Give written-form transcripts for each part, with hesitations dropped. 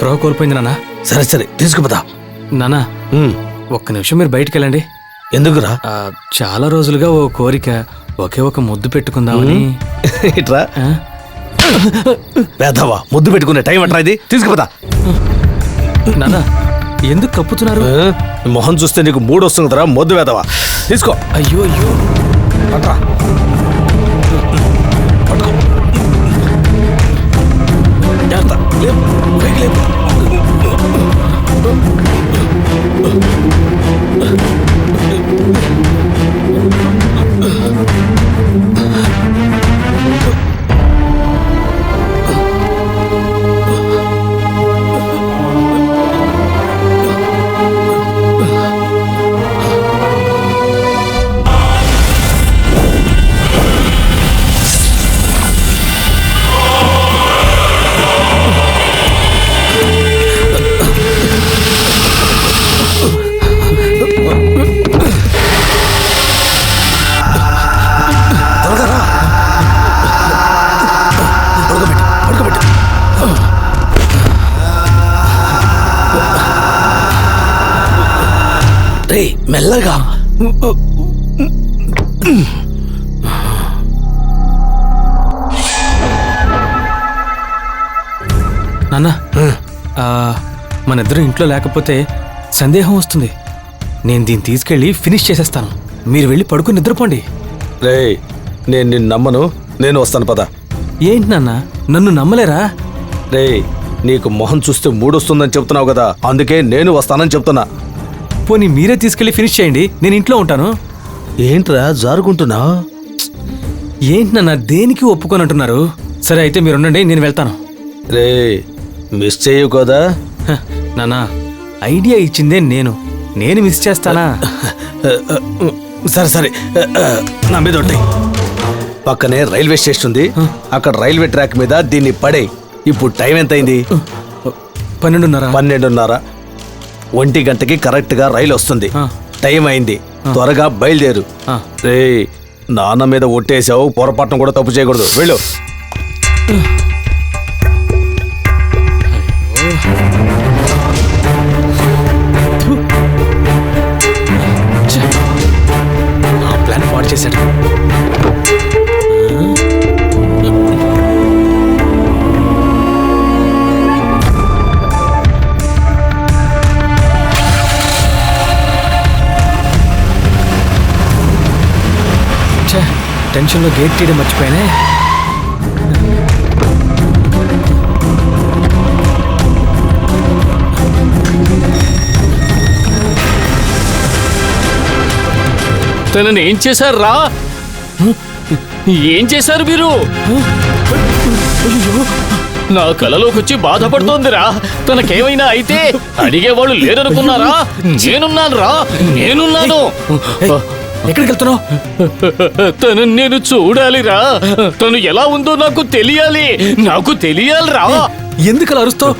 స్పృహ కోల్పోయింది నాన్న. సరే సరే తీసుకుపోతా. నాన్న ఒక్క నిమిషం మీరు బయటికి వెళ్ళండి. ఎందుకురా? చాలా రోజులుగా ఓ కోరిక, ఒకే ఒక ముద్దు పెట్టుకుందామని. ఇట్రా పేదవా, ముద్దు పెట్టుకునే టైం అట్రా ఇది. తీసుకుపోతా. నాన్న ఎందుకు కప్పుతున్నారు? మొహం చూస్తే నీకు మూడు వస్తుంది కదరా, మొద్దు వేదవా. తీసుకో. అయ్యో అయ్యో అట్రా. మెల్లగా. నాన్న మన ఇద్దరు ఇంట్లో లేకపోతే సందేహం వస్తుంది. నేను దీన్ని తీసుకెళ్ళి ఫినిష్ చేసేస్తాను. మీరు వెళ్ళి పడుకుని నిద్రపోండి. రే నేను నిన్ను నమ్మను, నేను వస్తాను పద. ఏంటి నాన్న నన్ను నమ్మలేరా? రే నీకు మొహం చూస్తే మూడొస్తుందని చెప్తున్నావు కదా, అందుకే నేను వస్తానని చెప్తున్నా. పోనీ మీరే తీసుకెళ్లి ఫినిష్ చేయండి, నేను ఇంట్లో ఉంటాను. ఏంట్రా జారుకుంటున్నా? ఏంటి నాన్న దేనికి ఒప్పుకొని అంటున్నారు? సరే అయితే మీరు ఉండండి, నేను వెళ్తాను. రే మిస్ చేయు కదా నాన్న, ఐడియా ఇచ్చిందే నేను మిస్ చేస్తానా? సరే సరే నా మీద ఉంటాయి. పక్కనే రైల్వే స్టేషన్ ఉంది, అక్కడ రైల్వే ట్రాక్ మీద దీన్ని పడే. ఇప్పుడు టైం ఎంత అయింది? 12:30. 1 గంటకి కరెక్ట్ గా రైలు వస్తుంది. టైం అయింది, త్వరగా బయలుదేరు. రే నాన్న మీద ఒట్టేసావు, పొరపాటును కూడా తప్పు చేయకూడదు. వెళ్ళు. నా ప్లాన్ పాడు చేశాడు. టెన్షన్లో గేట్ తీయడం మర్చిపోయానే. తనని ఏం చేశారు రా? ఏం చేశారు మీరు? నా కలలోకి వచ్చి బాధపడుతోందిరా. తనకేమైనా అయితే అడిగేవాళ్ళు లేరనుకున్నారా? నేనున్నాను రా, నేనున్నాను. ఎక్కడికి వెళ్తున్నావు? తను నేను చూడాలిరా. తను ఎలా ఉందో నాకు తెలియాలిరా. ఎందుకు అలా అరుస్తావు?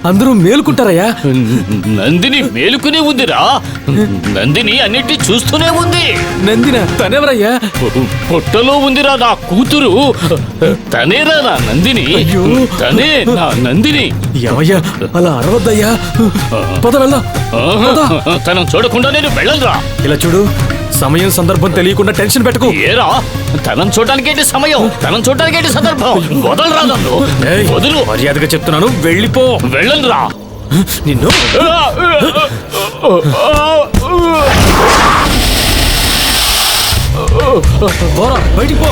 అందరూ మేలుకుంటారయ్యా. నందిని మేలుకునే ఉందిరా. నందిని అన్నిటి చూస్తూనే ఉంది. నందిన తనెవరయ్యా? పొట్టలో ఉందిరా నా కూతురు. తనేరా నా నందిని. తనే నా నందిని. ఏమయ్యా అలా అరవద్దయ్యా. పద వెళ్దాం. తనను చూడకుండా నేను వెళ్ళనురా. ఇలా చూడు, సమయం సందర్భం తెలియకుండా టెన్షన్ పెట్టుకో. ఏరా తనను చూడటానికేంటి సమయం, తనను చూడటానికేంటి సందర్భం? వదలరా నన్ను, వదులు. మర్యాదగా చెప్తున్నాను, వెళ్ళిపో. వెళ్ళనురా నిన్ను. పోరా బయటికి పో.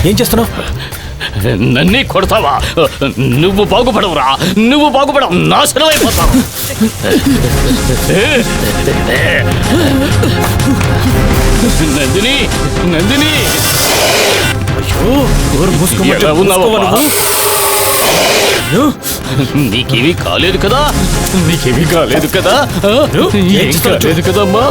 ఏం చేస్తున్నావు? నన్నే కొడతావా? నువ్వు బాగుపడవురా, నువ్వు బాగుపడవు, నాశనం అయిపోతావు. నందిని, నందిని, ఎలా ఉన్నావా? నీకేమీ కాలేదు కదా? నీకేమీ కాలేదు కదా? ఏం కాలేదు కదమ్మా?